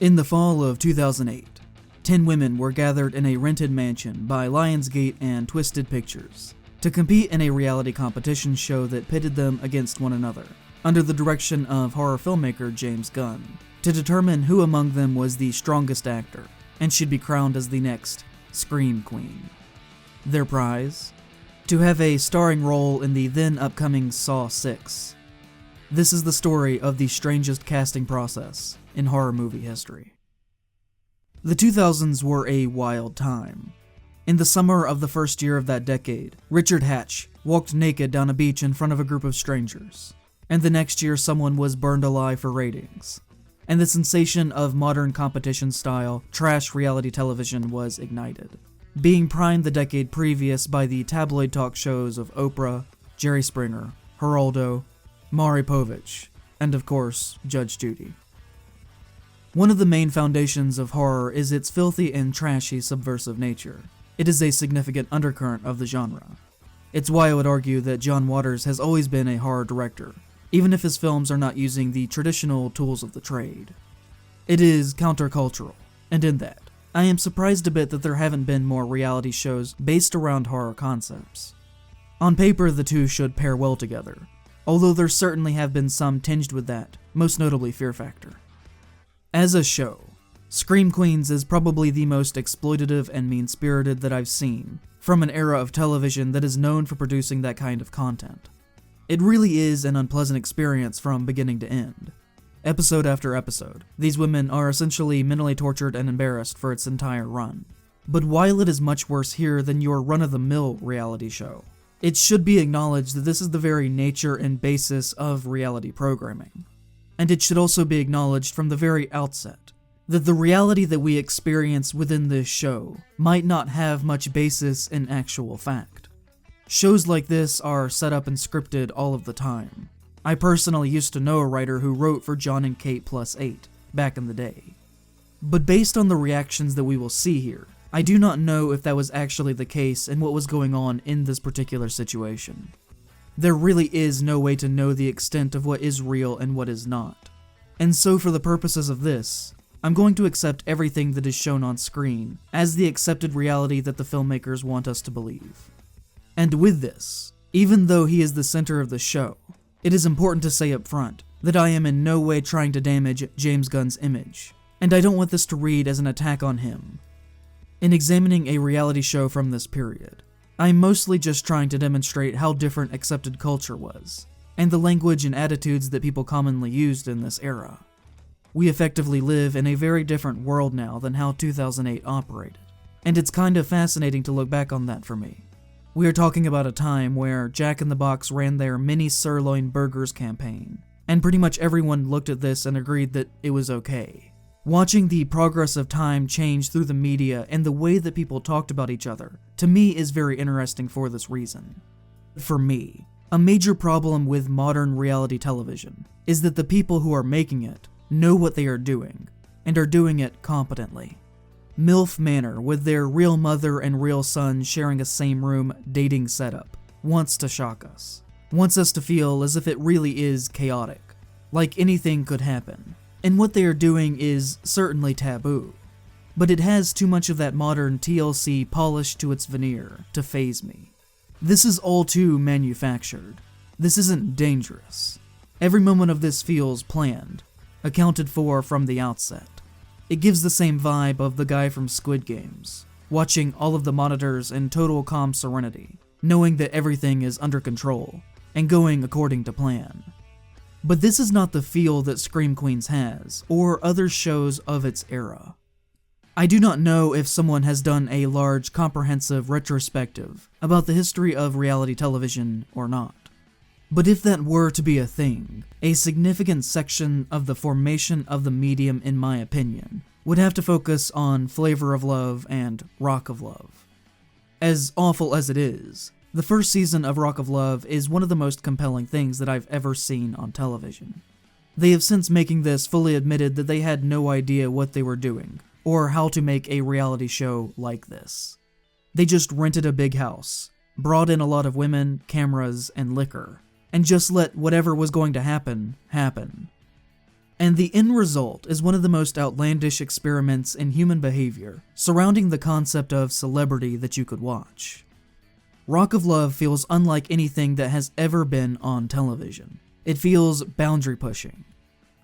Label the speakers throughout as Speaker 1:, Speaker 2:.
Speaker 1: In the fall of 2008, 10 women were gathered in a rented mansion by Lionsgate and Twisted Pictures to compete in a reality competition show that pitted them against one another, under the direction of horror filmmaker James Gunn, to determine who among them was the strongest actor and should be crowned as the next Scream Queen. Their prize? To have a starring role in the then upcoming Saw 6. This is the story of the strangest casting process in horror movie history. The 2000s were a wild time. In the summer of the first year of that decade, Richard Hatch walked naked down a beach in front of a group of strangers, and the next year someone was burned alive for ratings, and the sensation of modern competition-style trash reality television was ignited, being primed the decade previous by the tabloid talk shows of Oprah, Jerry Springer, Geraldo, Maury Povich, and of course, Judge Judy. One of the main foundations of horror is its filthy and trashy subversive nature. It is a significant undercurrent of the genre. It's why I would argue that John Waters has always been a horror director, even if his films are not using the traditional tools of the trade. It is countercultural, and in that, I am surprised a bit that there haven't been more reality shows based around horror concepts. On paper, the two should pair well together, although there certainly have been some tinged with that, most notably Fear Factor. As a show, Scream Queens is probably the most exploitative and mean-spirited that I've seen, from an era of television that is known for producing that kind of content. It really is an unpleasant experience from beginning to end. Episode after episode, these women are essentially mentally tortured and embarrassed for its entire run. But while it is much worse here than your run-of-the-mill reality show, it should be acknowledged that this is the very nature and basis of reality programming. And it should also be acknowledged from the very outset that the reality that we experience within this show might not have much basis in actual fact. Shows like this are set up and scripted all of the time. I personally used to know a writer who wrote for John and Kate Plus 8 back in the day. But based on the reactions that we will see here, I do not know if that was actually the case and what was going on in this particular situation. There really is no way to know the extent of what is real and what is not. And so for the purposes of this, I'm going to accept everything that is shown on screen as the accepted reality that the filmmakers want us to believe. And with this, even though he is the center of the show, it is important to say up front that I am in no way trying to damage James Gunn's image, and I don't want this to read as an attack on him. In examining a reality show from this period, I'm mostly just trying to demonstrate how different accepted culture was, and the language and attitudes that people commonly used in this era. We effectively live in a very different world now than how 2008 operated, and it's kind of fascinating to look back on that for me. We are talking about a time where Jack in the Box ran their mini sirloin burgers campaign, and pretty much everyone looked at this and agreed that it was okay. Watching the progress of time change through the media and the way that people talked about each other, to me is very interesting for this reason. For me, a major problem with modern reality television is that the people who are making it know what they are doing, and are doing it competently. MILF Manor, with their real mother and real son sharing a same room dating setup, wants to shock us. Wants us to feel as if it really is chaotic, like anything could happen. And what they are doing is certainly taboo. But it has too much of that modern TLC polished to its veneer to faze me. This is all too manufactured. This isn't dangerous. Every moment of this feels planned, accounted for from the outset. It gives the same vibe of the guy from Squid Games, watching all of the monitors in total calm serenity, knowing that everything is under control, and going according to plan. But this is not the feel that Scream Queens has, or other shows of its era. I do not know if someone has done a large, comprehensive retrospective about the history of reality television or not. But if that were to be a thing, a significant section of the formation of the medium, in my opinion, would have to focus on Flavor of Love and Rock of Love. As awful as it is, the first season of Rock of Love is one of the most compelling things that I've ever seen on television. They have since making this fully admitted that they had no idea what they were doing, or how to make a reality show like this. They just rented a big house, brought in a lot of women, cameras, and liquor, and just let whatever was going to happen, happen. And the end result is one of the most outlandish experiments in human behavior surrounding the concept of celebrity that you could watch. Rock of Love feels unlike anything that has ever been on television. It feels boundary pushing.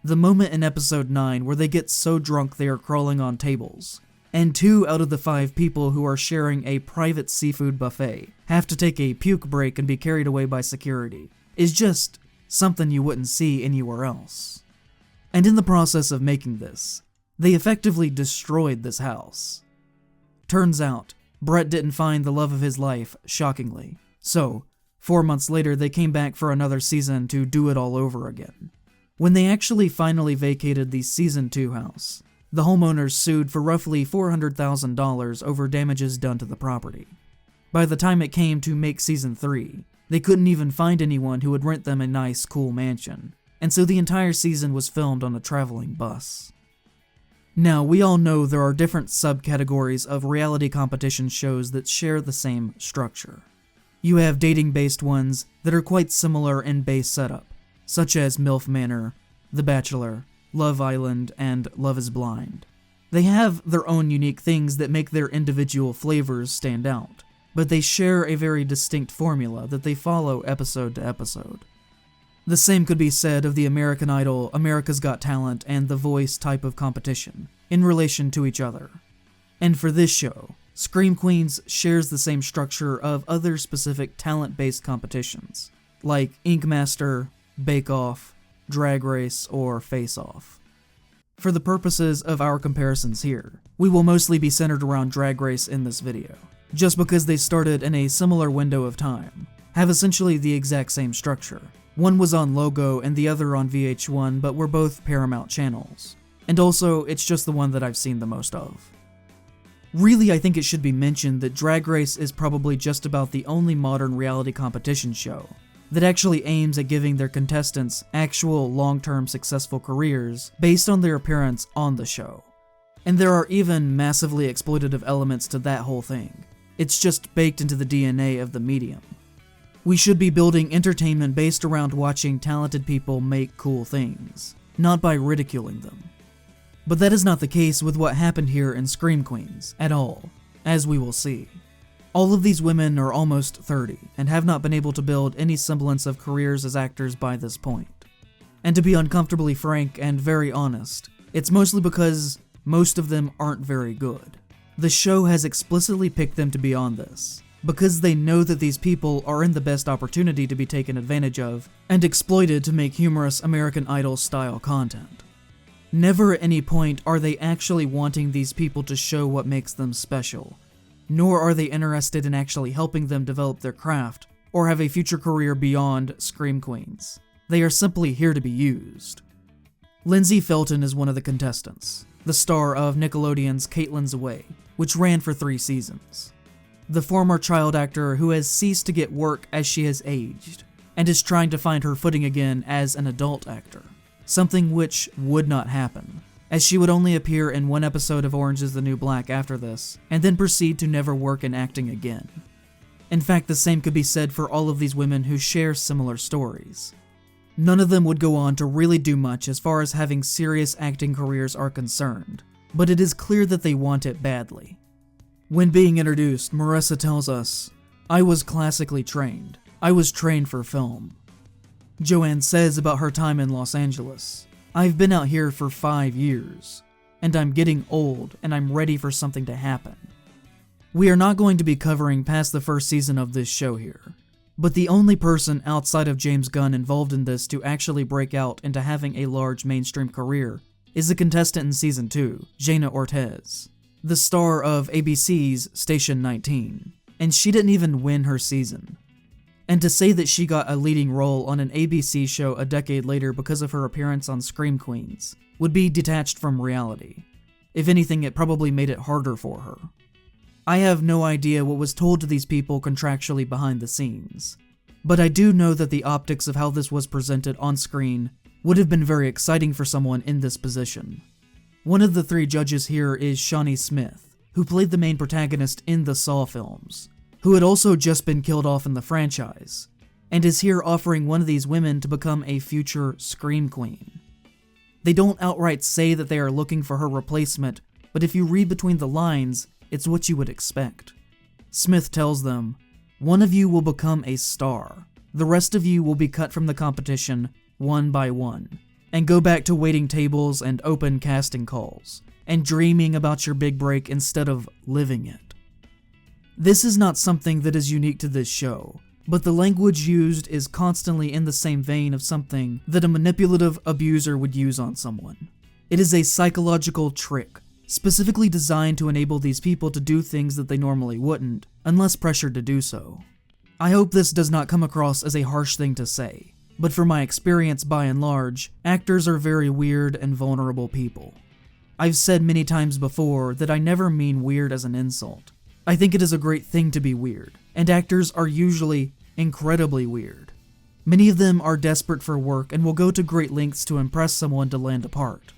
Speaker 1: The moment in episode 9 where they get so drunk they are crawling on tables, and 2 out of the 5 people who are sharing a private seafood buffet have to take a puke break and be carried away by security, is just something you wouldn't see anywhere else. And in the process of making this, they effectively destroyed this house. Turns out, Brett didn't find the love of his life, shockingly. So, 4 months later they came back for another season to do it all over again. When they actually finally vacated the Season 2 house, the homeowners sued for roughly $400,000 over damages done to the property. By the time it came to make Season 3, they couldn't even find anyone who would rent them a nice, cool mansion, and so the entire season was filmed on a traveling bus. Now, we all know there are different subcategories of reality competition shows that share the same structure. You have dating-based ones that are quite similar in base setup, such as MILF Manor, The Bachelor, Love Island, and Love is Blind. They have their own unique things that make their individual flavors stand out, but they share a very distinct formula that they follow episode to episode. The same could be said of the American Idol, America's Got Talent, and The Voice type of competition, in relation to each other. And for this show, Scream Queens shares the same structure of other specific talent-based competitions, like Ink Master, Bake Off, Drag Race, or Face Off. For the purposes of our comparisons here, we will mostly be centered around Drag Race in this video, just because they started in a similar window of time, have essentially the exact same structure. One was on Logo and the other on VH1, but were both Paramount channels. And also, it's just the one that I've seen the most of. Really, I think it should be mentioned that Drag Race is probably just about the only modern reality competition show that actually aims at giving their contestants actual long-term successful careers based on their appearance on the show. And there are even massively exploitative elements to that whole thing. It's just baked into the DNA of the medium. We should be building entertainment based around watching talented people make cool things, not by ridiculing them. But that is not the case with what happened here in Scream Queens, at all, as we will see. All of these women are almost 30, and have not been able to build any semblance of careers as actors by this point. And to be uncomfortably frank and very honest, it's mostly because most of them aren't very good. The show has explicitly picked them to be on this, because they know that these people are in the best opportunity to be taken advantage of and exploited to make humorous American Idol-style content. Never at any point are they actually wanting these people to show what makes them special, nor are they interested in actually helping them develop their craft or have a future career beyond Scream Queens. They are simply here to be used. Lindsay Felton is one of the contestants, the star of Nickelodeon's Caitlin's Away, which ran for 3 seasons. The former child actor who has ceased to get work as she has aged, and is trying to find her footing again as an adult actor, something which would not happen, as she would only appear in 1 episode of Orange is the New Black after this, and then proceed to never work in acting again. In fact, the same could be said for all of these women who share similar stories. None of them would go on to really do much as far as having serious acting careers are concerned, but it is clear that they want it badly. When being introduced, Marissa tells us, "I was classically trained. I was trained for film." Joanne says about her time in Los Angeles, "I've been out here for 5 years, and I'm getting old and I'm ready for something to happen." We are not going to be covering past the first season of this show here, but the only person outside of James Gunn involved in this to actually break out into having a large mainstream career is the contestant in Season 2, Jaina Ortez, the star of ABC's Station 19, and she didn't even win her season. And to say that she got a leading role on an ABC show a decade later because of her appearance on Scream Queens would be detached from reality. If anything, it probably made it harder for her. I have no idea what was told to these people contractually behind the scenes, but I do know that the optics of how this was presented on screen would have been very exciting for someone in this position. One of the 3 judges here is Shawnee Smith, who played the main protagonist in the Saw films, who had also just been killed off in the franchise, and is here offering one of these women to become a future Scream Queen. They don't outright say that they are looking for her replacement, but if you read between the lines, it's what you would expect. Smith tells them, "One of you will become a star. The rest of you will be cut from the competition one by one, and go back to waiting tables and open casting calls, and dreaming about your big break instead of living it." This is not something that is unique to this show, but the language used is constantly in the same vein of something that a manipulative abuser would use on someone. It is a psychological trick, specifically designed to enable these people to do things that they normally wouldn't, unless pressured to do so. I hope this does not come across as a harsh thing to say, but from my experience by and large, actors are very weird and vulnerable people. I've said many times before that I never mean weird as an insult. I think it is a great thing to be weird, and actors are usually incredibly weird. Many of them are desperate for work and will go to great lengths to impress someone to land a part.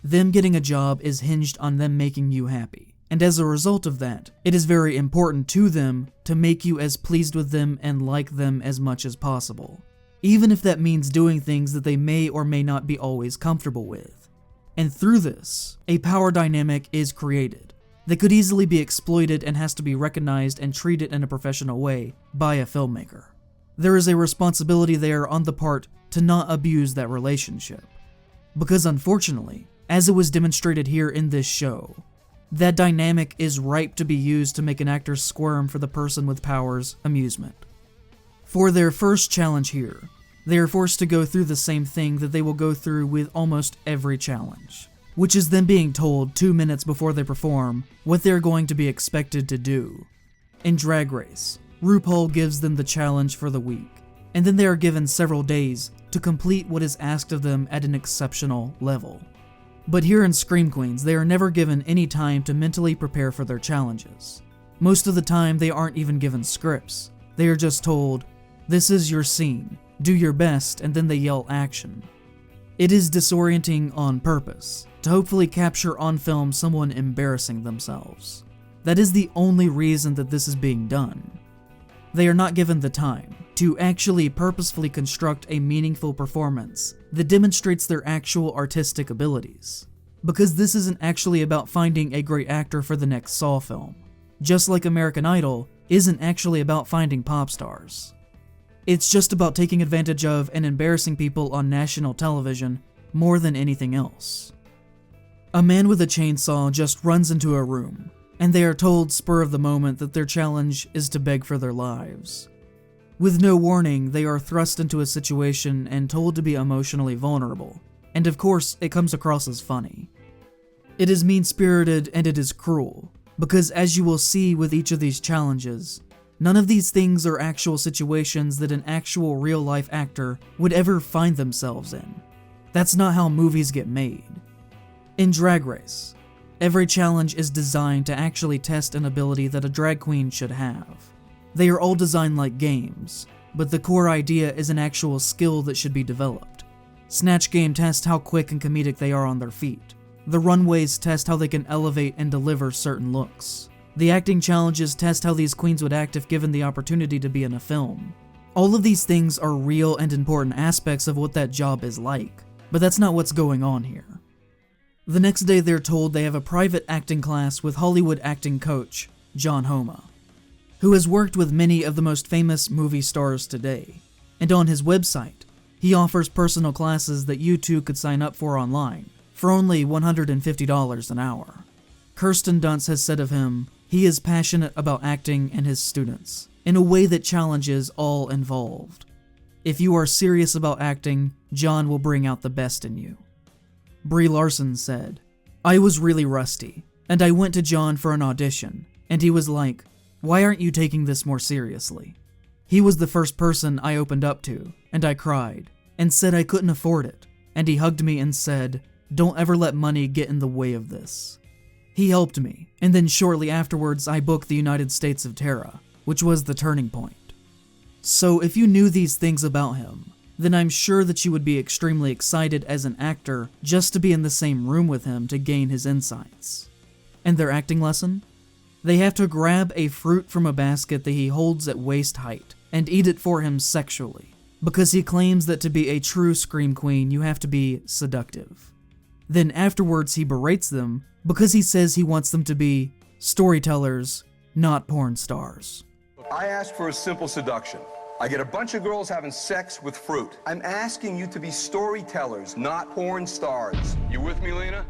Speaker 1: Them getting a job is hinged on them making you happy, and as a result of that, it is very important to them to make you as pleased with them and like them as much as possible, even if that means doing things that they may or may not be always comfortable with. And through this, a power dynamic is created that could easily be exploited and has to be recognized and treated in a professional way by a filmmaker. There is a responsibility there on the part to not abuse that relationship. Because unfortunately, as it was demonstrated here in this show, that dynamic is ripe to be used to make an actor squirm for the person with power's amusement. For their first challenge here, they are forced to go through the same thing that they will go through with almost every challenge, which is them being told 2 minutes before they perform what they're going to be expected to do. In Drag Race, RuPaul gives them the challenge for the week, and then they are given several days to complete what is asked of them at an exceptional level. But here in Scream Queens, they are never given any time to mentally prepare for their challenges. Most of the time, they aren't even given scripts. They are just told, "This is your scene, do your best," and then they yell action. It is disorienting on purpose, to hopefully capture on film someone embarrassing themselves. That is the only reason that this is being done. They are not given the time to actually purposefully construct a meaningful performance that demonstrates their actual artistic abilities. Because this isn't actually about finding a great actor for the next Saw film, just like American Idol isn't actually about finding pop stars. It's just about taking advantage of and embarrassing people on national television more than anything else. A man with a chainsaw just runs into a room, and they are told spur of the moment that their challenge is to beg for their lives. With no warning, they are thrust into a situation and told to be emotionally vulnerable, and of course, it comes across as funny. It is mean-spirited and it is cruel, because as you will see with each of these challenges, none of these things are actual situations that an actual real-life actor would ever find themselves in. That's not how movies get made. In Drag Race, every challenge is designed to actually test an ability that a drag queen should have. They are all designed like games, but the core idea is an actual skill that should be developed. Snatch Game tests how quick and comedic they are on their feet. The runways test how they can elevate and deliver certain looks. The acting challenges test how these queens would act if given the opportunity to be in a film. All of these things are real and important aspects of what that job is like, but that's not what's going on here. The next day they're told they have a private acting class with Hollywood acting coach, John Homa, who has worked with many of the most famous movie stars today, and on his website, he offers personal classes that you too could sign up for online, for only $150 an hour. Kirsten Dunst has said of him, he is passionate about acting and his students, in a way that challenges all involved. If you are serious about acting, John will bring out the best in you. Brie Larson said, "I was really rusty, and I went to John for an audition, and he was like, 'Why aren't you taking this more seriously?' He was the first person I opened up to, and I cried, and said I couldn't afford it, and he hugged me and said, 'Don't ever let money get in the way of this.' He helped me, and then shortly afterwards I booked the United States of Terra, which was the turning point." So if you knew these things about him, then I'm sure that you would be extremely excited as an actor just to be in the same room with him to gain his insights. And their acting lesson? They have to grab a fruit from a basket that he holds at waist height and eat it for him sexually, because he claims that to be a true Scream Queen you have to be seductive. Then afterwards he berates them because he says he wants them to be storytellers, not porn stars.
Speaker 2: I asked for a simple seduction. I get a bunch of girls having sex with fruit. I'm asking you to be storytellers, not porn stars. You with me, Lena?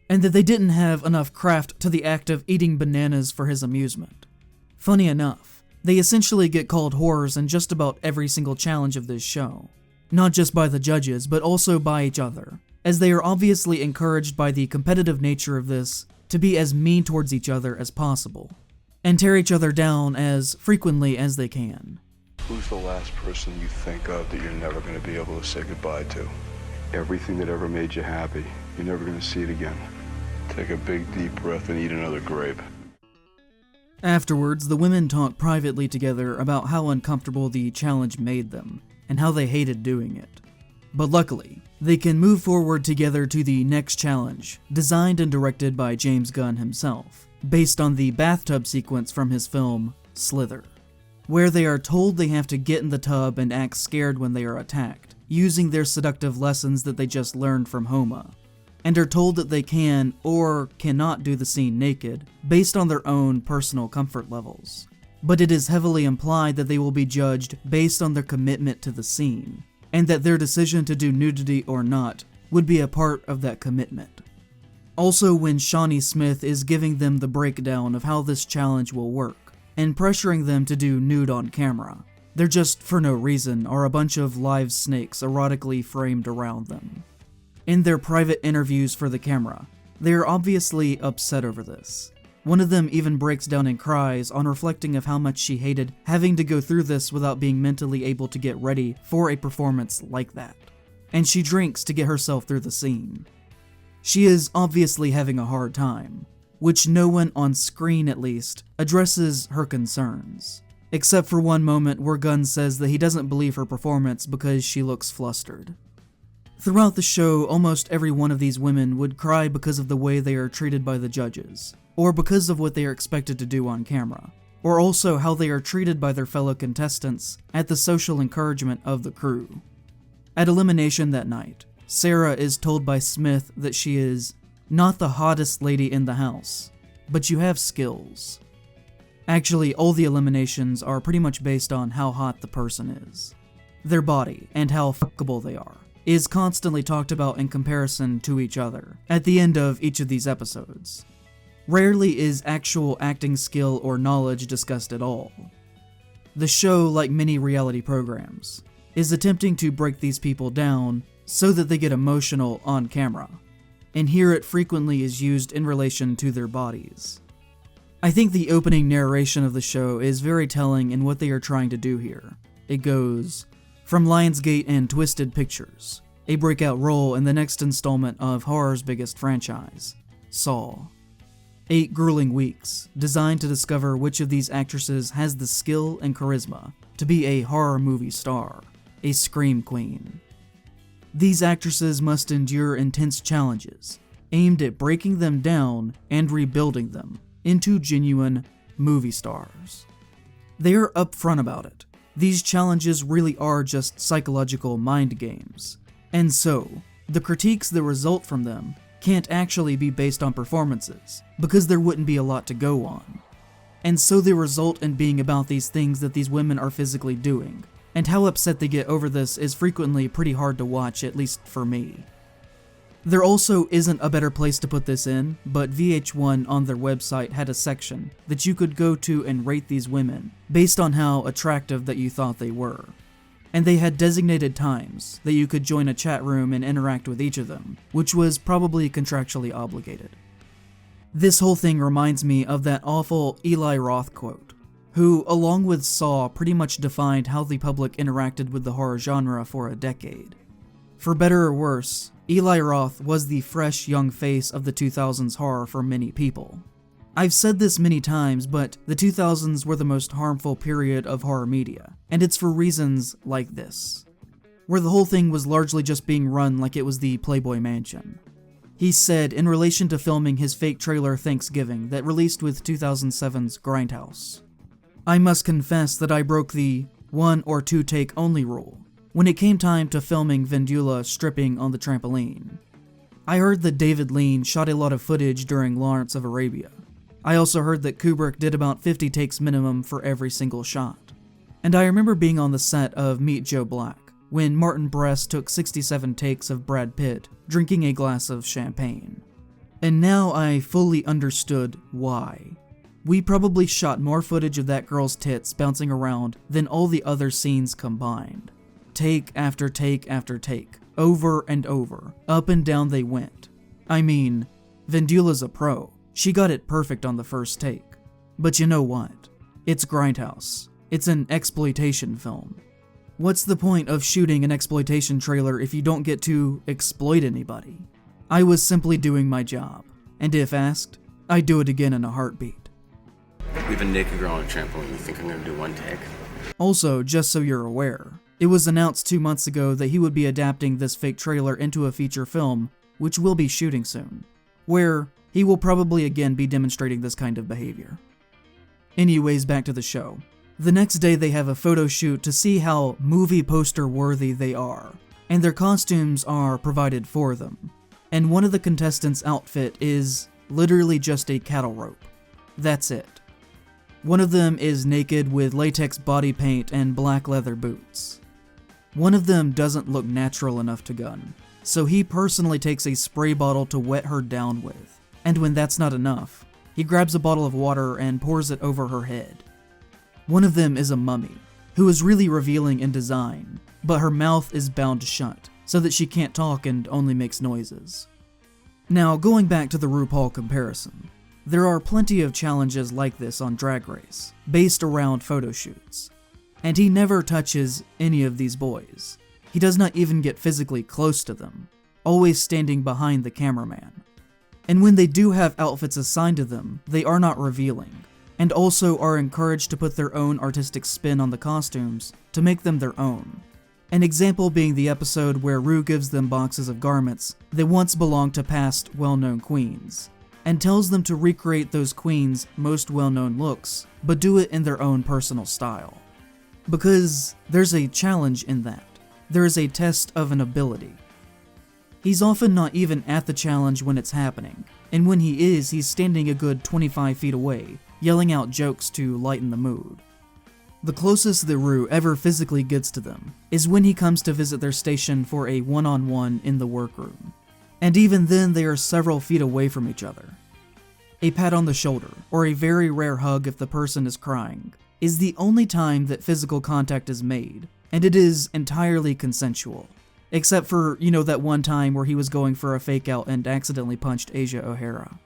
Speaker 1: And that they didn't have enough craft to the act of eating bananas for his amusement. Funny enough, they essentially get called whores in just about every single challenge of this show. Not just by the judges, but also by each other, as they are obviously encouraged by the competitive nature of this to be as mean towards each other as possible, and tear each other down as frequently as they can.
Speaker 3: Who's the last person you think of that you're never going to be able to say goodbye to? Everything that ever made you happy, you're never going to see it again. Take a big, deep breath and eat another grape.
Speaker 1: Afterwards, the women talk privately together about how uncomfortable the challenge made them, and how they hated doing it. But luckily, they can move forward together to the next challenge, designed and directed by James Gunn himself, based on the bathtub sequence from his film, Slither, where they are told they have to get in the tub and act scared when they are attacked, using their seductive lessons that they just learned from Homa, and are told that they can or cannot do the scene naked, based on their own personal comfort levels. But it is heavily implied that they will be judged based on their commitment to the scene, and that their decision to do nudity or not would be a part of that commitment. Also, when Shawnee Smith is giving them the breakdown of how this challenge will work, and pressuring them to do nude on camera, there just, for no reason, are a bunch of live snakes erotically framed around them. In their private interviews for the camera, they are obviously upset over this. One of them even breaks down and cries on reflecting of how much she hated having to go through this without being mentally able to get ready for a performance like that. And she drinks to get herself through the scene. She is obviously having a hard time, which no one on screen at least addresses her concerns. Except for one moment where Gunn says that he doesn't believe her performance because she looks flustered. Throughout the show, almost every one of these women would cry because of the way they are treated by the judges, or because of what they are expected to do on camera, or also how they are treated by their fellow contestants at the social encouragement of the crew. At elimination that night, Sarah is told by Smith that she is not the hottest lady in the house, but you have skills. Actually, all the eliminations are pretty much based on how hot the person is. Their body, and how fuckable they are, is constantly talked about in comparison to each other at the end of each of these episodes. Rarely is actual acting skill or knowledge discussed at all. The show, like many reality programs, is attempting to break these people down so that they get emotional on camera, and here it frequently is used in relation to their bodies. I think the opening narration of the show is very telling in what they are trying to do here. It goes, "From Lionsgate and Twisted Pictures, a breakout role in the next installment of horror's biggest franchise, Saw. 8 grueling weeks, designed to discover which of these actresses has the skill and charisma to be a horror movie star, a scream queen. These actresses must endure intense challenges, aimed at breaking them down and rebuilding them into genuine movie stars. They are upfront about it. These challenges really are just psychological mind games, and so, the critiques that result from them can't actually be based on performances, because there wouldn't be a lot to go on. And so they result in being about these things that these women are physically doing, and how upset they get over this is frequently pretty hard to watch, at least for me. There also isn't a better place to put this in, but VH1 on their website had a section that you could go to and rate these women based on how attractive that you thought they were. And they had designated times that you could join a chat room and interact with each of them, which was probably contractually obligated. This whole thing reminds me of that awful Eli Roth quote, who, along with Saw, pretty much defined how the public interacted with the horror genre for a decade. For better or worse, Eli Roth was the fresh young face of the 2000s horror for many people. I've said this many times, but the 2000s were the most harmful period of horror media, and it's for reasons like this, where the whole thing was largely just being run like it was the Playboy Mansion. He said in relation to filming his fake trailer Thanksgiving that released with 2007's Grindhouse, "I must confess that I broke the 1 or 2 take only rule when it came time to filming Vendula stripping on the trampoline. I heard that David Lean shot a lot of footage during Lawrence of Arabia. I also heard that Kubrick did about 50 takes minimum for every single shot. And I remember being on the set of Meet Joe Black, when Martin Brest took 67 takes of Brad Pitt drinking a glass of champagne. And now I fully understood why. We probably shot more footage of that girl's tits bouncing around than all the other scenes combined. Take after take after take, over and over, up and down they went. I mean, Vendula's a pro. She got it perfect on the first take. But you know what? It's Grindhouse. It's an exploitation film. What's the point of shooting an exploitation trailer if you don't get to exploit anybody? I was simply doing my job, and if asked, I'd do it again in a heartbeat.
Speaker 4: Leave a naked girl on a trampoline, you think I'm gonna do one take?
Speaker 1: Also, just so you're aware, it was announced 2 months ago that he would be adapting this fake trailer into a feature film, which will be shooting soon, where he will probably again be demonstrating this kind of behavior. Anyways, back to the show. The next day they have a photo shoot to see how movie poster worthy they are, and their costumes are provided for them. And one of the contestants' outfit is literally just a cattle rope. That's it. One of them is naked with latex body paint and black leather boots. One of them doesn't look natural enough to Gunn, so he personally takes a spray bottle to wet her down with, and when that's not enough, he grabs a bottle of water and pours it over her head. One of them is a mummy, who is really revealing in design, but her mouth is bound shut, so that she can't talk and only makes noises. Now, going back to the RuPaul comparison, there are plenty of challenges like this on Drag Race, based around photo shoots, and he never touches any of these boys. He does not even get physically close to them, always standing behind the cameraman. And when they do have outfits assigned to them, they are not revealing, and also are encouraged to put their own artistic spin on the costumes to make them their own. An example being the episode where Rue gives them boxes of garments that once belonged to past well-known queens, and tells them to recreate those queens' most well-known looks, but do it in their own personal style. Because there's a challenge in that. There is a test of an ability. He's often not even at the challenge when it's happening, and when he is, he's standing a good 25 feet away, yelling out jokes to lighten the mood. The closest that Rue ever physically gets to them is when he comes to visit their station for a one-on-one in the workroom. And even then they are several feet away from each other. A pat on the shoulder, or a very rare hug if the person is crying, is the only time that physical contact is made, and it is entirely consensual. Except for, that one time where he was going for a fake out and accidentally punched Asia O'Hara.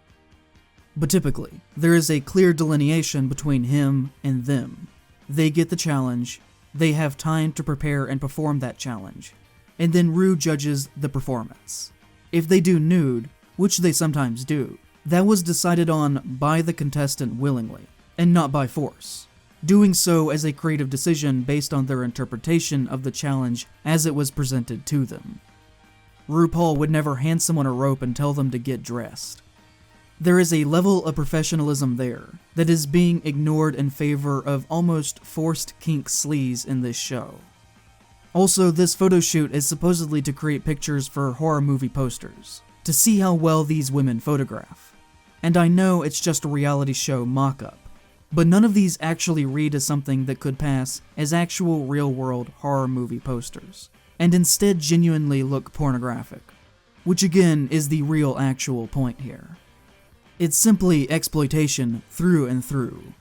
Speaker 1: But typically, there is a clear delineation between him and them. They get the challenge, they have time to prepare and perform that challenge, and then Rue judges the performance. If they do nude, which they sometimes do, that was decided on by the contestant willingly, and not by force, doing so as a creative decision based on their interpretation of the challenge as it was presented to them. RuPaul would never hand someone a rope and tell them to get dressed. There is a level of professionalism there that is being ignored in favor of almost forced kink sleaze in this show. Also, this photo shoot is supposedly to create pictures for horror movie posters, to see how well these women photograph. And I know it's just a reality show mock-up, but none of these actually read as something that could pass as actual real-world horror movie posters, and instead genuinely look pornographic, which again is the real actual point here. It's simply exploitation through and through.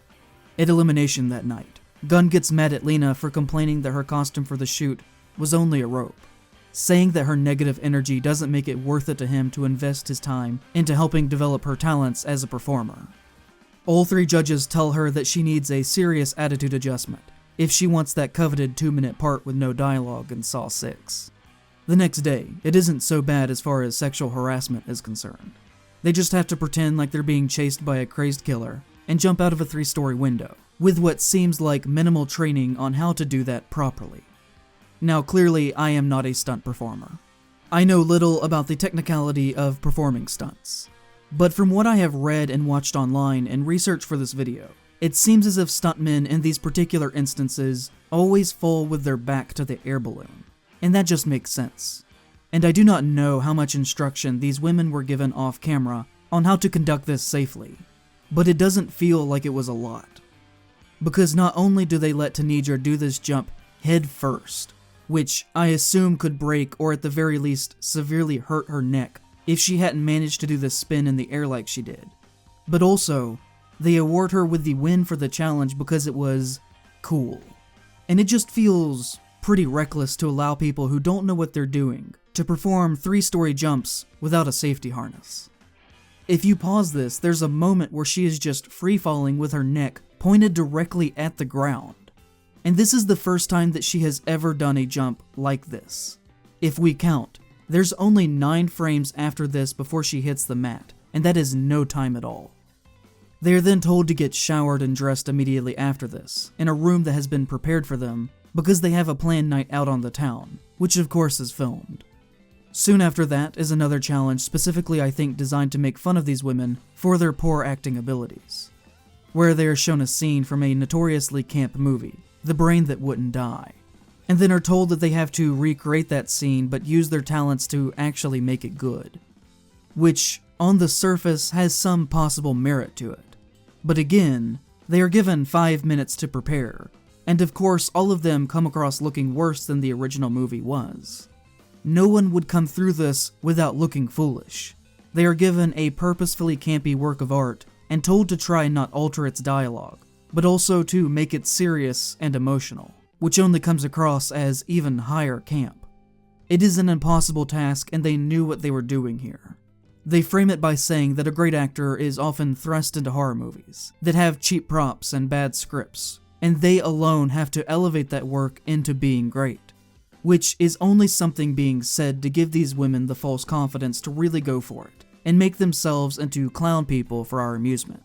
Speaker 1: At Elimination that night, Gunn gets mad at Lena for complaining that her costume for the shoot was only a rope, saying that her negative energy doesn't make it worth it to him to invest his time into helping develop her talents as a performer. All three judges tell her that she needs a serious attitude adjustment if she wants that coveted 2-minute part with no dialogue in Saw 6. The next day, it isn't so bad as far as sexual harassment is concerned. They just have to pretend like they're being chased by a crazed killer and jump out of a 3-story window, with what seems like minimal training on how to do that properly. Now clearly, I am not a stunt performer. I know little about the technicality of performing stunts, but from what I have read and watched online and research for this video, it seems as if stuntmen in these particular instances always fall with their back to the air balloon, and that just makes sense. and I do not know how much instruction these women were given off camera on how to conduct this safely, but it doesn't feel like it was a lot. Because not only do they let Tanidra do this jump head first, which I assume could break or at the very least severely hurt her neck if she hadn't managed to do the spin in the air like she did, but also, they award her with the win for the challenge because it was cool. And it just feels pretty reckless to allow people who don't know what they're doing to perform 3-story jumps without a safety harness. If you pause this, there's a moment where she is just free-falling with her neck pointed directly at the ground. And this is the first time that she has ever done a jump like this. If we count, there's only 9 frames after this before she hits the mat, and that is no time at all. They are then told to get showered and dressed immediately after this, in a room that has been prepared for them, because they have a planned night out on the town, which of course is filmed. Soon after that is another challenge specifically I think designed to make fun of these women for their poor acting abilities, where they are shown a scene from a notoriously camp movie, The Brain That Wouldn't Die, and then are told that they have to recreate that scene but use their talents to actually make it good, which on the surface has some possible merit to it. But again, they are given 5 minutes to prepare, and of course all of them come across looking worse than the original movie was. No one would come through this without looking foolish. They are given a purposefully campy work of art and told to try and not alter its dialogue, but also to make it serious and emotional, which only comes across as even higher camp. It is an impossible task and they knew what they were doing here. They frame it by saying that a great actor is often thrust into horror movies that have cheap props and bad scripts, and they alone have to elevate that work into being great, which is only something being said to give these women the false confidence to really go for it, and make themselves into clown people for our amusement.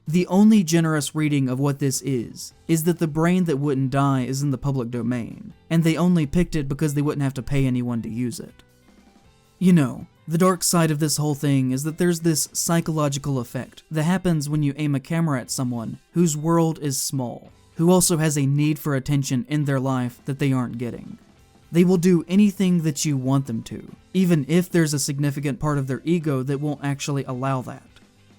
Speaker 1: The only generous reading of what this is that The Brain That Wouldn't Die is in the public domain, and they only picked it because they wouldn't have to pay anyone to use it. You know, the dark side of this whole thing is that there's this psychological effect that happens when you aim a camera at someone whose world is small, who also has a need for attention in their life that they aren't getting. They will do anything that you want them to, even if there's a significant part of their ego that won't actually allow that.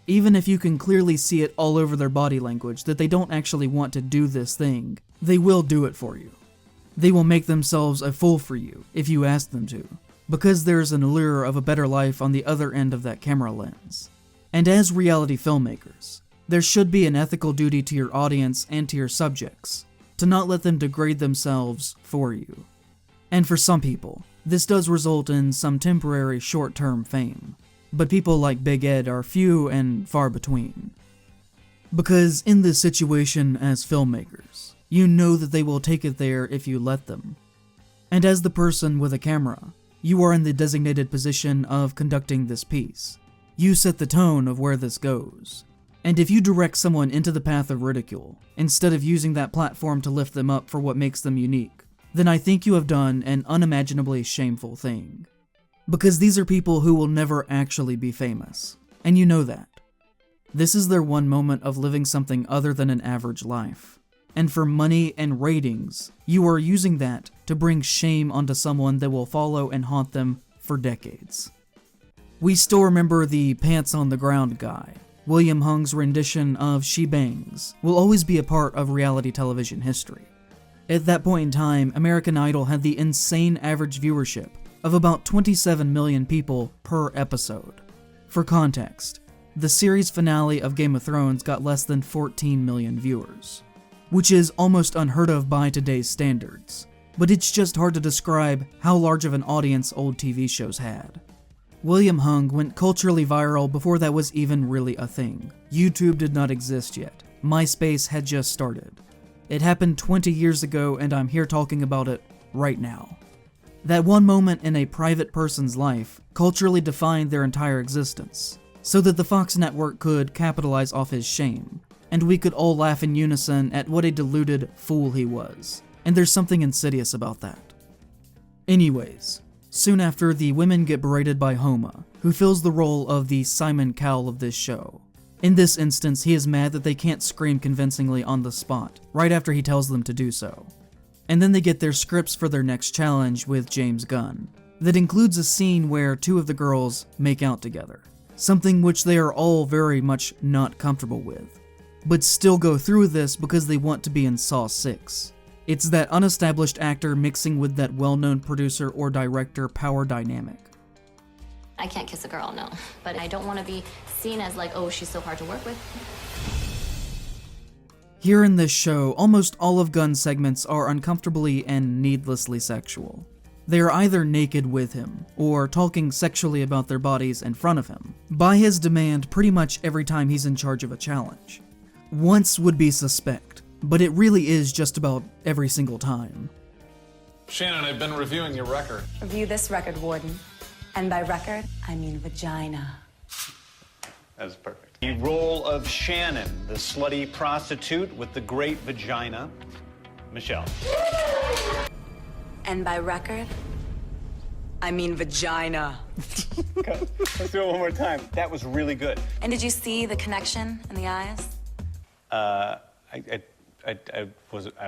Speaker 1: Even if you can clearly see it all over their body language that they don't actually want to do this thing, they will do it for you. They will make themselves a fool for you if you ask them to, because there's an allure of a better life on the other end of that camera lens. And as reality filmmakers, there should be an ethical duty to your audience and to your subjects to not let them degrade themselves for you. And for some people, this does result in some temporary short-term fame, but people like Big Ed are few and far between. Because in this situation as filmmakers, you know that they will take it there if you let them. And as the person with a camera, you are in the designated position of conducting this piece. You set the tone of where this goes. And if you direct someone into the path of ridicule, instead of using that platform to lift them up for what makes them unique, then I think you have done an unimaginably shameful thing. Because these are people who will never actually be famous, and you know that. This is their one moment of living something other than an average life. And for money and ratings, you are using that to bring shame onto someone that will follow and haunt them for decades. We still remember the pants on the ground guy. William Hung's rendition of She Bangs will always be a part of reality television history. At that point in time, American Idol had the insane average viewership of about 27 million people per episode. For context, the series finale of Game of Thrones got less than 14 million viewers, which is almost unheard of by today's standards, but it's just hard to describe how large of an audience old TV shows had. William Hung went culturally viral before that was even really a thing. YouTube did not exist yet. MySpace had just started. It happened 20 years ago and I'm here talking about it right now. That one moment in a private person's life culturally defined their entire existence, so that the Fox network could capitalize off his shame, and we could all laugh in unison at what a deluded fool he was, and there's something insidious about that. Anyways, soon after, the women get berated by Homa, who fills the role of the Simon Cowell of this show. In this instance, he is mad that they can't scream convincingly on the spot, right after he tells them to do so. And then they get their scripts for their next challenge with James Gunn. that includes a scene where two of the girls make out together, something which they are all very much not comfortable with, but still go through this because they want to be in Saw 6. It's that unestablished actor mixing with that well-known producer or director power dynamic.
Speaker 5: I can't kiss a girl, no. But I don't want to be seen as like, oh, she's so hard to work with.
Speaker 1: Here in this show, almost all of Gunn's segments are uncomfortably and needlessly sexual. They are either naked with him, or talking sexually about their bodies in front of him, by his demand pretty much every time he's in charge of a challenge. Once would be suspect, but it really is just about every single time.
Speaker 6: Shannon, I've been reviewing your record.
Speaker 7: Review this record, Warden. And by record, I mean vagina.
Speaker 8: That's perfect. The role of Shannon, the slutty prostitute with the great vagina, Michelle.
Speaker 7: And by record, I mean vagina.
Speaker 8: Okay. Let's do it one more time. That was really good.
Speaker 7: And did you see the connection in the eyes?
Speaker 8: I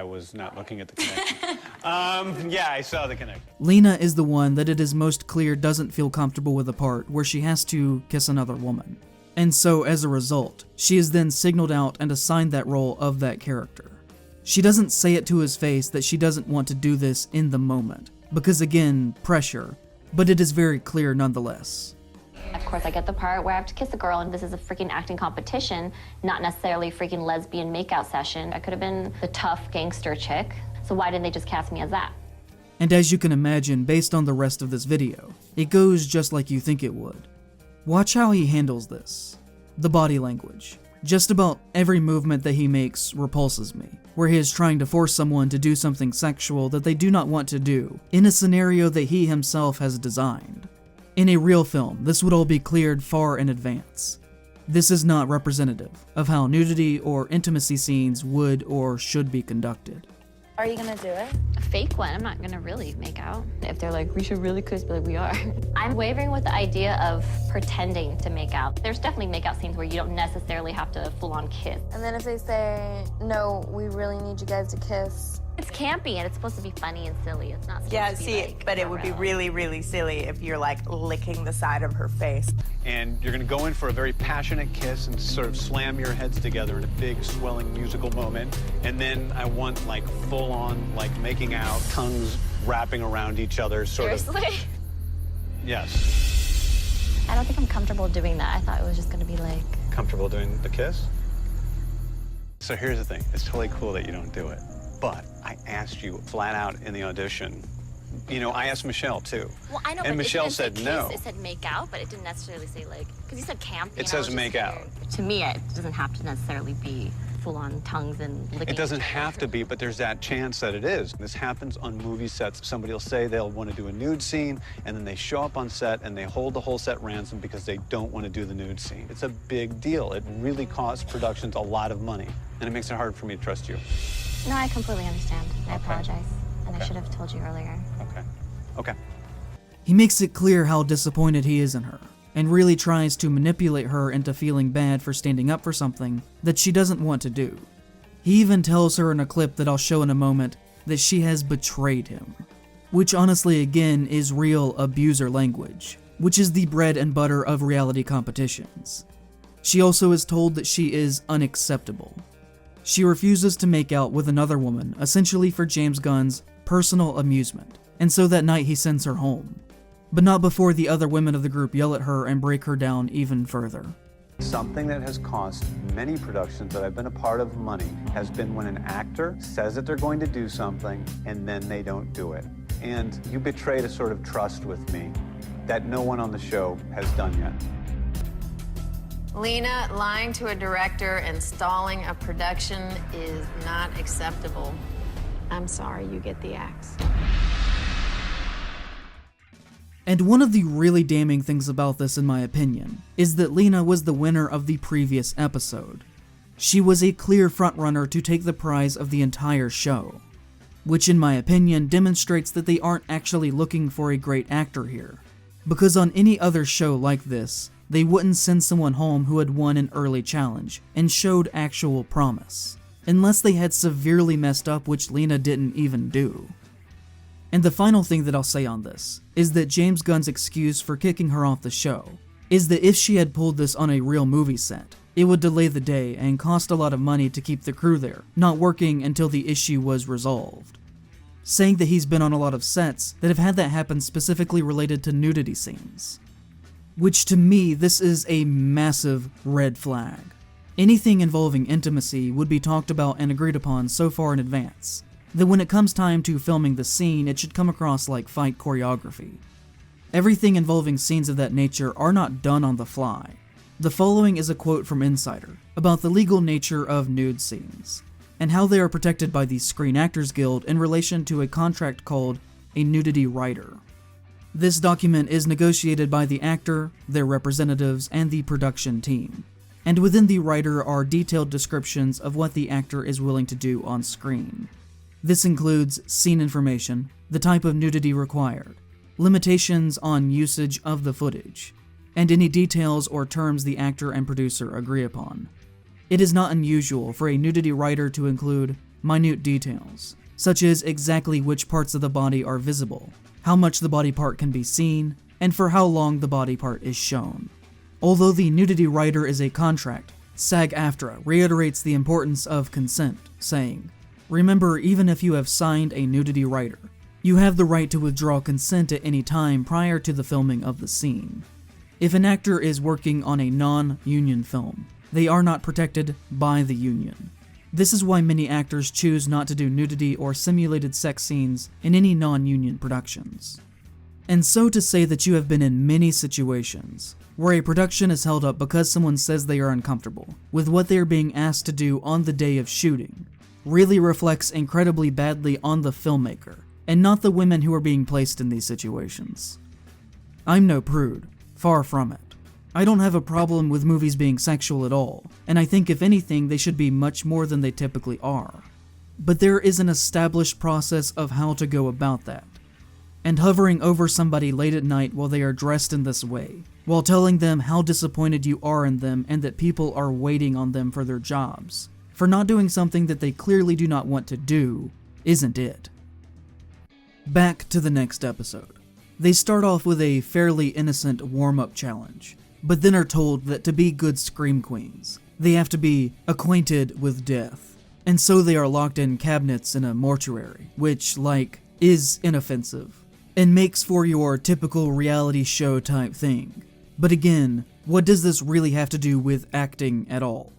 Speaker 8: was not looking at the connection. Yeah, I saw the connection.
Speaker 1: Lena is the one that it is most clear doesn't feel comfortable with a part where she has to kiss another woman. And so, as a result, she is then signaled out and assigned that role of that character. She doesn't say it to his face that she doesn't want to do this in the moment, because again, pressure, but it is very clear nonetheless.
Speaker 5: Of course, I get the part where I have to kiss a girl, and this is a freaking acting competition, not necessarily a freaking lesbian makeout session. I could have been the tough gangster chick, so why didn't they just cast me as that?
Speaker 1: And as you can imagine, based on the rest of this video, it goes just like you think it would. Watch how he handles this. The body language. Just about every movement that he makes repulses me, where he is trying to force someone to do something sexual that they do not want to do, in a scenario that he himself has designed. In a real film, this would all be cleared far in advance. This is not representative of how nudity or intimacy scenes would or should be conducted.
Speaker 7: Are you gonna do it?
Speaker 5: A fake one, I'm not gonna really make out. If they're like, we should really kiss, be like, we are. I'm wavering with the idea of pretending to make out. There's definitely makeout scenes where you don't necessarily have to full-on kiss.
Speaker 9: And then if they say, no, we really need you guys to kiss.
Speaker 5: It's campy and it's supposed to be funny and silly. It's not supposed
Speaker 10: Yeah,
Speaker 5: to be
Speaker 10: see,
Speaker 5: like,
Speaker 10: but it would be really, really silly if you're like licking the side of her face.
Speaker 8: And you're gonna go in for a very passionate kiss and sort of slam your heads together in a big swelling musical moment. And then I want like full on like making out, tongues wrapping around each other, sort
Speaker 5: Seriously?
Speaker 8: of. Yes.
Speaker 5: I don't think I'm comfortable doing that. I thought it was just gonna be like...
Speaker 8: Comfortable doing the kiss? So here's the thing, it's totally cool that you don't do it. But I asked you flat out in the audition. You know, I asked Michelle too.
Speaker 5: Well, I know,
Speaker 8: and
Speaker 5: but
Speaker 8: Michelle
Speaker 5: it didn't
Speaker 8: said
Speaker 5: say
Speaker 8: no.
Speaker 5: kiss, it said make out, but it didn't necessarily say like, because you said campy.
Speaker 8: It says make out.
Speaker 5: To me, it doesn't have to necessarily be full-on tongues and licking.
Speaker 8: It doesn't have to be, but there's that chance that it is. This happens on movie sets. Somebody will say they'll want to do a nude scene, and then they show up on set and they hold the whole set ransom because they don't want to do the nude scene. It's a big deal. It really costs productions a lot of money, and it makes it hard for me to trust you.
Speaker 5: No, I completely understand. I
Speaker 8: Okay.
Speaker 5: apologize. And
Speaker 8: Okay.
Speaker 5: I should have told you earlier.
Speaker 8: Okay. Okay.
Speaker 1: He makes it clear how disappointed he is in her, and really tries to manipulate her into feeling bad for standing up for something that she doesn't want to do. He even tells her in a clip that I'll show in a moment that she has betrayed him, which honestly again is real abuser language, which is the bread and butter of reality competitions. She also is told that she is unacceptable. She refuses to make out with another woman, essentially for James Gunn's personal amusement, and so that night he sends her home. But not before the other women of the group yell at her and break her down even further.
Speaker 8: Something that has cost many productions that I've been a part of money has been when an actor says that they're going to do something and then they don't do it. And you betrayed a sort of trust with me that no one on the show has done yet.
Speaker 11: Lena, lying to a director and stalling a production is not acceptable. I'm sorry, you get the axe.
Speaker 1: And one of the really damning things about this, in my opinion, is that Lena was the winner of the previous episode. She was a clear frontrunner to take the prize of the entire show, which in my opinion demonstrates that they aren't actually looking for a great actor here. Because on any other show like this, they wouldn't send someone home who had won an early challenge and showed actual promise, unless they had severely messed up, which Lena didn't even do. And the final thing that I'll say on this is that James Gunn's excuse for kicking her off the show is that if she had pulled this on a real movie set, it would delay the day and cost a lot of money to keep the crew there, not working until the issue was resolved. Saying that he's been on a lot of sets that have had that happen specifically related to nudity scenes. Which to me, this is a massive red flag. Anything involving intimacy would be talked about and agreed upon so far in advance that when it comes time to filming the scene, it should come across like fight choreography. Everything involving scenes of that nature are not done on the fly. The following is a quote from Insider about the legal nature of nude scenes, and how they are protected by the Screen Actors Guild in relation to a contract called a nudity rider. This document is negotiated by the actor, their representatives, and the production team, and within the rider are detailed descriptions of what the actor is willing to do on screen. This includes scene information, the type of nudity required, limitations on usage of the footage, and any details or terms the actor and producer agree upon. It is not unusual for a nudity rider to include minute details, such as exactly which parts of the body are visible, how much the body part can be seen, and for how long the body part is shown. Although the nudity rider is a contract, SAG-AFTRA reiterates the importance of consent, saying, "Remember, even if you have signed a nudity rider, you have the right to withdraw consent at any time prior to the filming of the scene." If an actor is working on a non-union film, they are not protected by the union. This is why many actors choose not to do nudity or simulated sex scenes in any non-union productions. And so to say that you have been in many situations where a production is held up because someone says they are uncomfortable with what they are being asked to do on the day of shooting really reflects incredibly badly on the filmmaker, and not the women who are being placed in these situations. I'm no prude, far from it. I don't have a problem with movies being sexual at all, and I think if anything they should be much more than they typically are. But there is an established process of how to go about that. And hovering over somebody late at night while they are dressed in this way, while telling them how disappointed you are in them and that people are waiting on them for their jobs, for not doing something that they clearly do not want to do, isn't it. Back to the next episode. They start off with a fairly innocent warm-up challenge, but then are told that to be good scream queens, they have to be acquainted with death. And so they are locked in cabinets in a mortuary, which, is inoffensive, and makes for your typical reality show type thing. But again, what does this really have to do with acting at all?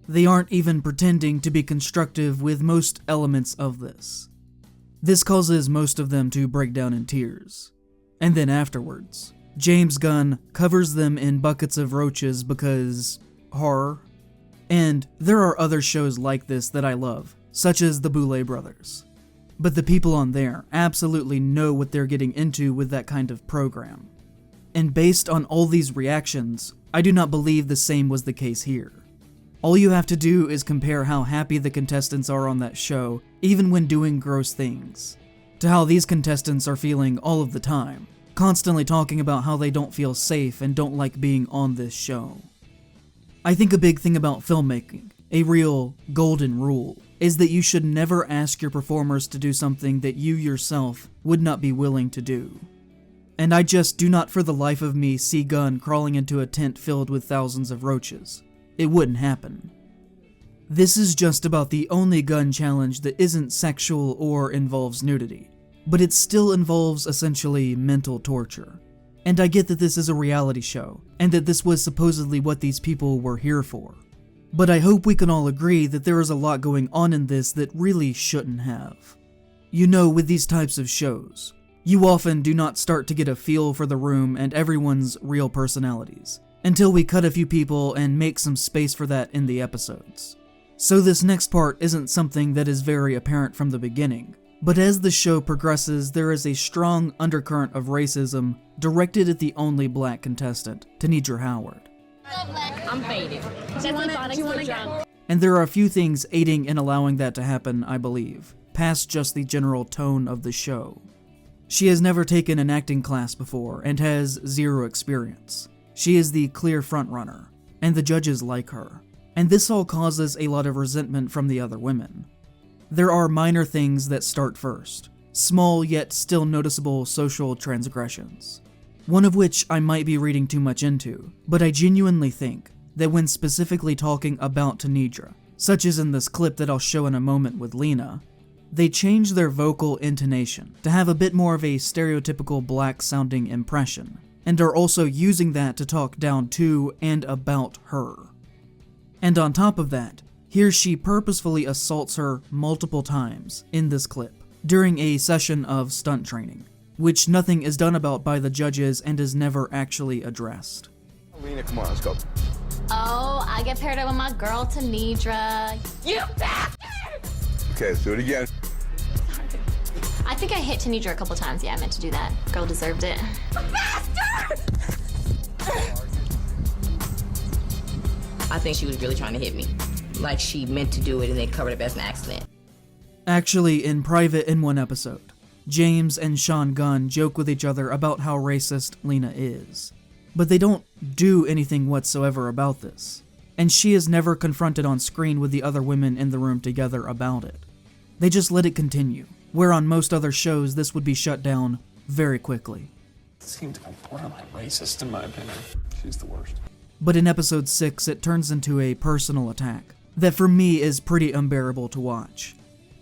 Speaker 1: They aren't even pretending to be constructive with most elements of this. This causes most of them to break down in tears. And then afterwards, James Gunn covers them in buckets of roaches because horror. And there are other shows like this that I love, such as the Boulet Brothers. But the people on there absolutely know what they're getting into with that kind of program. And based on all these reactions, I do not believe the same was the case here. All you have to do is compare how happy the contestants are on that show, even when doing gross things, to how these contestants are feeling all of the time, constantly talking about how they don't feel safe and don't like being on this show. I think a big thing about filmmaking, a real golden rule, is that you should never ask your performers to do something that you yourself would not be willing to do. And I just do not for the life of me see Gunn crawling into a tent filled with thousands of roaches. It wouldn't happen. This is just about the only Gunn challenge that isn't sexual or involves nudity, but it still involves essentially mental torture. And I get that this is a reality show, and that this was supposedly what these people were here for. But I hope we can all agree that there is a lot going on in this that really shouldn't have. You know, with these types of shows, you often do not start to get a feel for the room and everyone's real personalities, until we cut a few people and make some space for that in the episodes. So this next part isn't something that is very apparent from the beginning, but as the show progresses, there is a strong undercurrent of racism directed at the only black contestant, Tanedra Howard.
Speaker 11: I'm faded.
Speaker 1: And there are a few things aiding in allowing that to happen, I believe, past just the general tone of the show. She has never taken an acting class before and has zero experience. She is the clear frontrunner, and the judges like her, and this all causes a lot of resentment from the other women. There are minor things that start first, small yet still noticeable social transgressions. One of which I might be reading too much into, but I genuinely think that when specifically talking about Tanidra, such as in this clip that I'll show in a moment with Lena, they change their vocal intonation to have a bit more of a stereotypical black-sounding impression, and are also using that to talk down to and about her. And on top of that, here she purposefully assaults her multiple times in this clip, during a session of stunt training, which nothing is done about by the judges and is never actually addressed.
Speaker 2: Lena, come on, let's go.
Speaker 5: Oh, I get paired up with my girl Tanidra. You bastard!
Speaker 2: Okay, let's do it again.
Speaker 5: I think I hit Tanidra a couple times. Yeah, I meant to do that. Girl deserved it. Bastard!
Speaker 12: I think she was really trying to hit me. Like she meant to do it and then covered up as an accident.
Speaker 1: Actually, in private in one episode, James and Sean Gunn joke with each other about how racist Lena is. But they don't do anything whatsoever about this, and she is never confronted on screen with the other women in the room together about it. They just let it continue, where on most other shows this would be shut down very quickly.
Speaker 6: Seems borderline racist in my opinion. She's the worst.
Speaker 1: But in episode 6 it turns into a personal attack that for me is pretty unbearable to watch.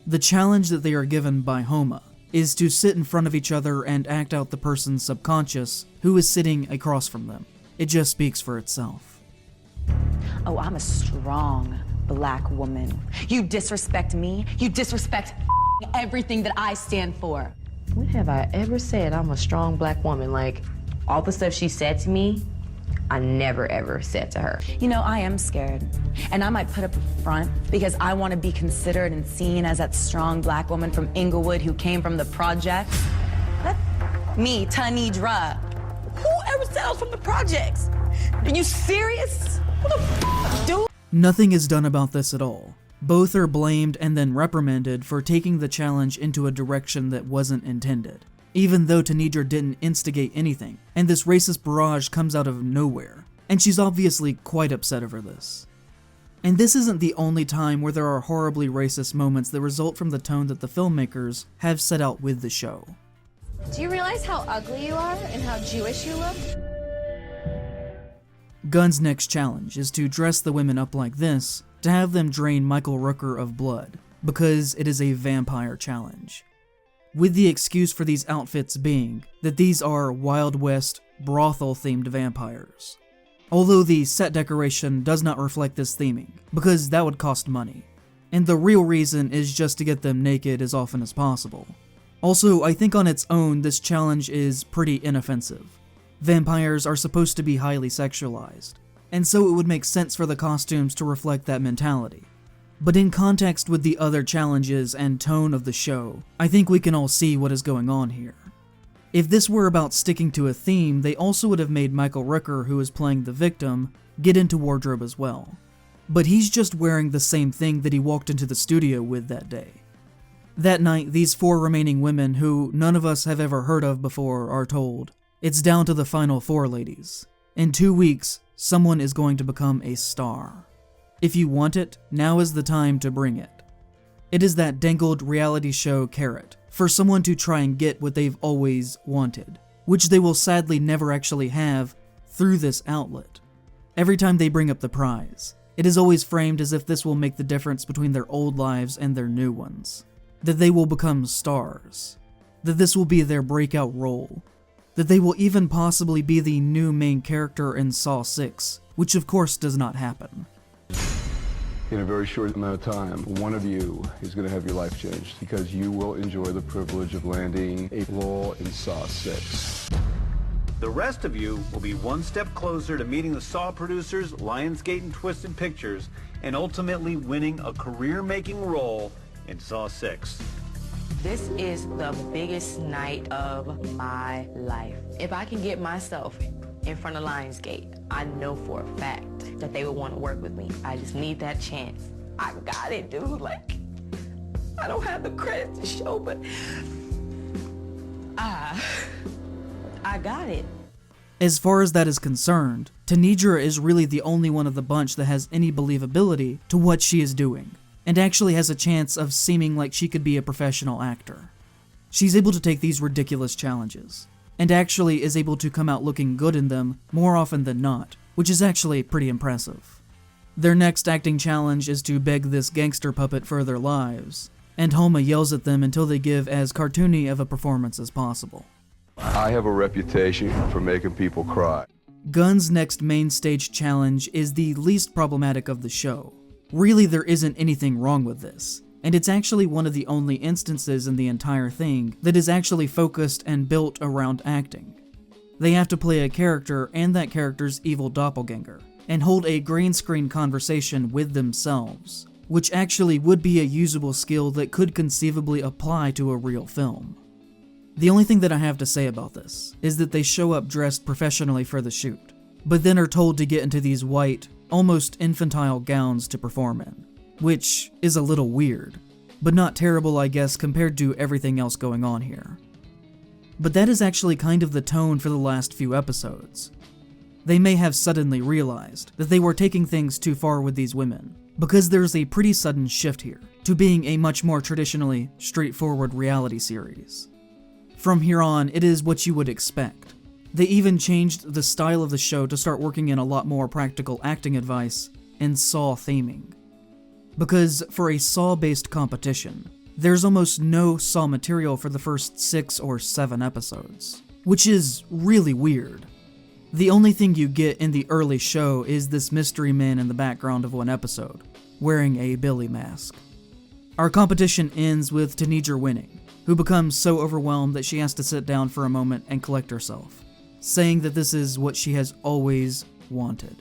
Speaker 1: The challenge that they are given by Homa is to sit in front of each other and act out the person's subconscious who is sitting across from them. It just speaks for itself.
Speaker 7: Oh, I'm a strong black woman. You disrespect me, you disrespect everything that I stand for.
Speaker 12: When have I ever said I'm a strong black woman? Like, all the stuff she said to me, I never ever said to her.
Speaker 7: You know, I am scared. And I might put up a front because I want to be considered and seen as that strong black woman from Inglewood who came from the projects. Me, Tanidra. Who ever said I was from the projects? Are you serious? What the f, dude?
Speaker 1: Nothing is done about this at all. Both are blamed and then reprimanded for taking the challenge into a direction that wasn't intended, even though Tanidra didn't instigate anything, and this racist barrage comes out of nowhere, and she's obviously quite upset over this. And this isn't the only time where there are horribly racist moments that result from the tone that the filmmakers have set out with the show.
Speaker 9: Do you realize how ugly you are and how Jewish you look?
Speaker 1: Gunn's next challenge is to dress the women up like this to have them drain Michael Rooker of blood, because it is a vampire challenge. With the excuse for these outfits being that these are Wild West brothel-themed vampires. Although the set decoration does not reflect this theming, because that would cost money. And the real reason is just to get them naked as often as possible. Also, I think on its own this challenge is pretty inoffensive. Vampires are supposed to be highly sexualized, and so it would make sense for the costumes to reflect that mentality. But in context with the other challenges and tone of the show, I think we can all see what is going on here. If this were about sticking to a theme, they also would have made Michael Rooker, who is playing the victim, get into wardrobe as well. But he's just wearing the same thing that he walked into the studio with that day. That night, these 4 remaining women, who none of us have ever heard of before, are told, it's down to the final 4 ladies. In 2 weeks, someone is going to become a star. If you want it, now is the time to bring it. It is that dangled reality show carrot for someone to try and get what they've always wanted, which they will sadly never actually have through this outlet. Every time they bring up the prize, it is always framed as if this will make the difference between their old lives and their new ones. That they will become stars. That this will be their breakout role. That they will even possibly be the new main character in Saw 6, which of course does not happen.
Speaker 3: In a very short amount of time, one of you is going to have your life changed because you will enjoy the privilege of landing a role in Saw 6.
Speaker 8: The rest of you will be one step closer to meeting the Saw producers, Lionsgate and Twisted Pictures, and ultimately winning a career-making role in Saw 6.
Speaker 12: This is the biggest night of my life. If I can get myself in front of Lionsgate, I know for a fact that they would want to work with me. I just need that chance. I got it, dude. Like, I don't have the credit to show, but I got it.
Speaker 1: As far as that is concerned, Tanidra is really the only one of the bunch that has any believability to what she is doing, and actually has a chance of seeming like she could be a professional actor. She's able to take these ridiculous challenges, and actually is able to come out looking good in them more often than not, which is actually pretty impressive. Their next acting challenge is to beg this gangster puppet for their lives, and Homa yells at them until they give as cartoony of a performance as possible.
Speaker 3: I have a reputation for making people cry.
Speaker 1: Gunn's next main stage challenge is the least problematic of the show. Really, there isn't anything wrong with this, and it's actually one of the only instances in the entire thing that is actually focused and built around acting. They have to play a character and that character's evil doppelganger, and hold a green screen conversation with themselves, which actually would be a usable skill that could conceivably apply to a real film. The only thing that I have to say about this is that they show up dressed professionally for the shoot, but then are told to get into these white, almost infantile gowns to perform in, which is a little weird, but not terrible I guess compared to everything else going on here. But that is actually kind of the tone for the last few episodes. They may have suddenly realized that they were taking things too far with these women, because there's a pretty sudden shift here to being a much more traditionally straightforward reality series. From here on, it is what you would expect. They even changed the style of the show to start working in a lot more practical acting advice and Saw theming. Because for a Saw-based competition, there's almost no Saw material for the first 6 or 7 episodes, which is really weird. The only thing you get in the early show is this mystery man in the background of one episode, wearing a Billy mask. Our competition ends with Tanidra winning, who becomes so overwhelmed that she has to sit down for a moment and collect herself, saying that this is what she has always wanted.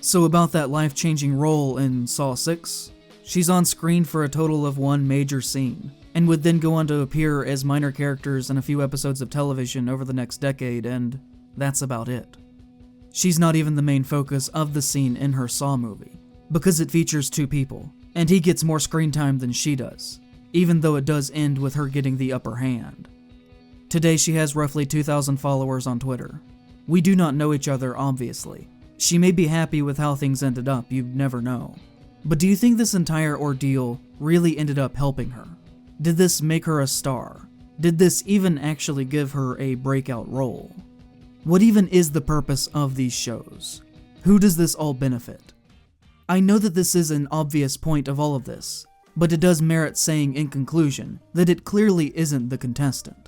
Speaker 1: So about that life-changing role in Saw 6, she's on screen for a total of 1 major scene, and would then go on to appear as minor characters in a few episodes of television over the next decade, and that's about it. She's not even the main focus of the scene in her Saw movie, because it features 2 people, and he gets more screen time than she does, even though it does end with her getting the upper hand. Today she has roughly 2,000 followers on Twitter. We do not know each other, obviously. She may be happy with how things ended up, you never know. But do you think this entire ordeal really ended up helping her? Did this make her a star? Did this even actually give her a breakout role? What even is the purpose of these shows? Who does this all benefit? I know that this is an obvious point of all of this, but it does merit saying in conclusion that it clearly isn't the contestant.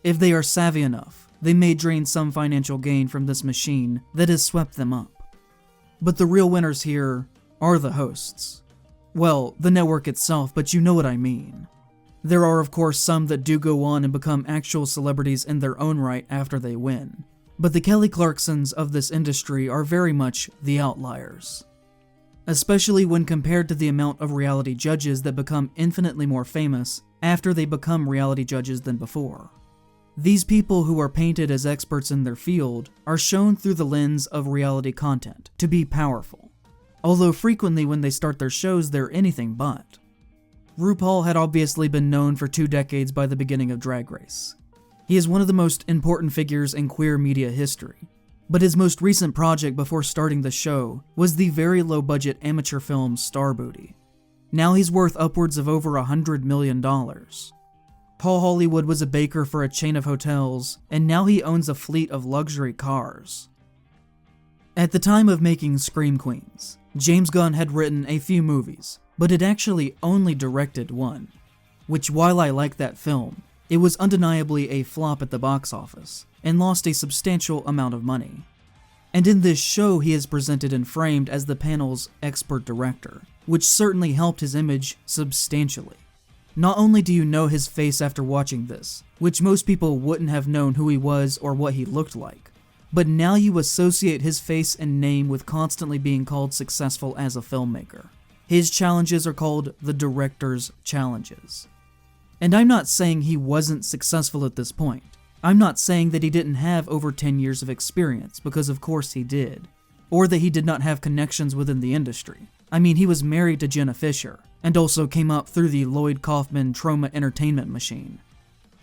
Speaker 1: If they are savvy enough, they may drain some financial gain from this machine that has swept them up. But the real winners here are the hosts. Well, the network itself, but you know what I mean. There are of course some that do go on and become actual celebrities in their own right after they win, but the Kelly Clarksons of this industry are very much the outliers. Especially when compared to the amount of reality judges that become infinitely more famous after they become reality judges than before. These people who are painted as experts in their field are shown through the lens of reality content to be powerful, although frequently when they start their shows they're anything but. RuPaul had obviously been known for 2 decades by the beginning of Drag Race. He is one of the most important figures in queer media history, but his most recent project before starting the show was the very low-budget amateur film Star Booty. Now he's worth upwards of over $100 million. Paul Hollywood was a baker for a chain of hotels, and now he owns a fleet of luxury cars. At the time of making Scream Queens, James Gunn had written a few movies, but had actually only directed one, which while I like that film, it was undeniably a flop at the box office, and lost a substantial amount of money. And in this show he is presented and framed as the panel's expert director, which certainly helped his image substantially. Not only do you know his face after watching this, which most people wouldn't have known who he was or what he looked like, but now you associate his face and name with constantly being called successful as a filmmaker. His challenges are called the director's challenges. And I'm not saying he wasn't successful at this point. I'm not saying that he didn't have over 10 years of experience, because of course he did. Or that he did not have connections within the industry. I mean, he was married to Jenna Fisher, and also came up through the Lloyd Kaufman trauma entertainment machine.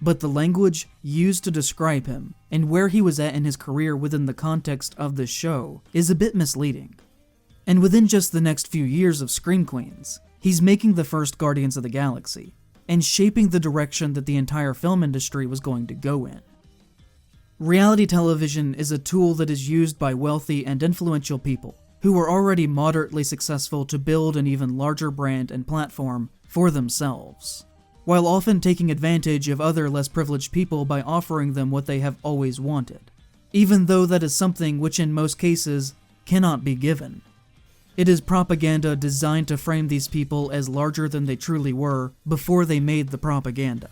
Speaker 1: But the language used to describe him, and where he was at in his career within the context of this show, is a bit misleading. And within just the next few years of Scream Queens, he's making the first Guardians of the Galaxy, and shaping the direction that the entire film industry was going to go in. Reality television is a tool that is used by wealthy and influential people who are already moderately successful to build an even larger brand and platform for themselves, while often taking advantage of other less privileged people by offering them what they have always wanted, even though that is something which in most cases cannot be given. It is propaganda designed to frame these people as larger than they truly were before they made the propaganda.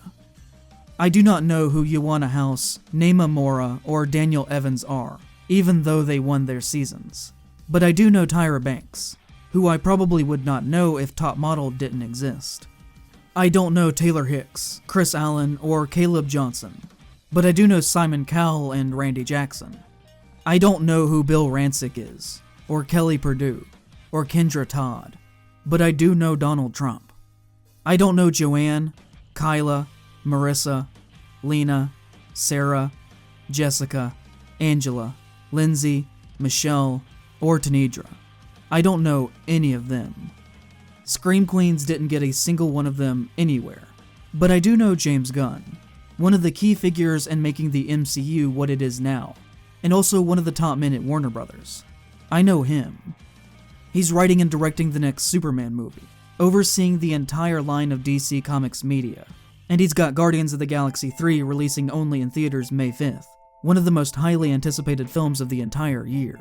Speaker 1: I do not know who Ioana House, Nema Mora, or Daniel Evans are, even though they won their seasons. But I do know Tyra Banks, who I probably would not know if Top Model didn't exist. I don't know Taylor Hicks, Chris Allen, or Caleb Johnson, but I do know Simon Cowell and Randy Jackson. I don't know who Bill Rancic is, or Kelly Perdue, or Kendra Todd, but I do know Donald Trump. I don't know Joanne, Kyla, Marissa, Lena, Sarah, Jessica, Angela, Lindsay, Michelle, or Tanedra. I don't know any of them. Scream Queens didn't get a single one of them anywhere, but I do know James Gunn, one of the key figures in making the MCU what it is now, and also one of the top men at Warner Brothers. I know him. He's writing and directing the next Superman movie, overseeing the entire line of DC Comics media, and he's got Guardians of the Galaxy 3 releasing only in theaters May 5th, one of the most highly anticipated films of the entire year.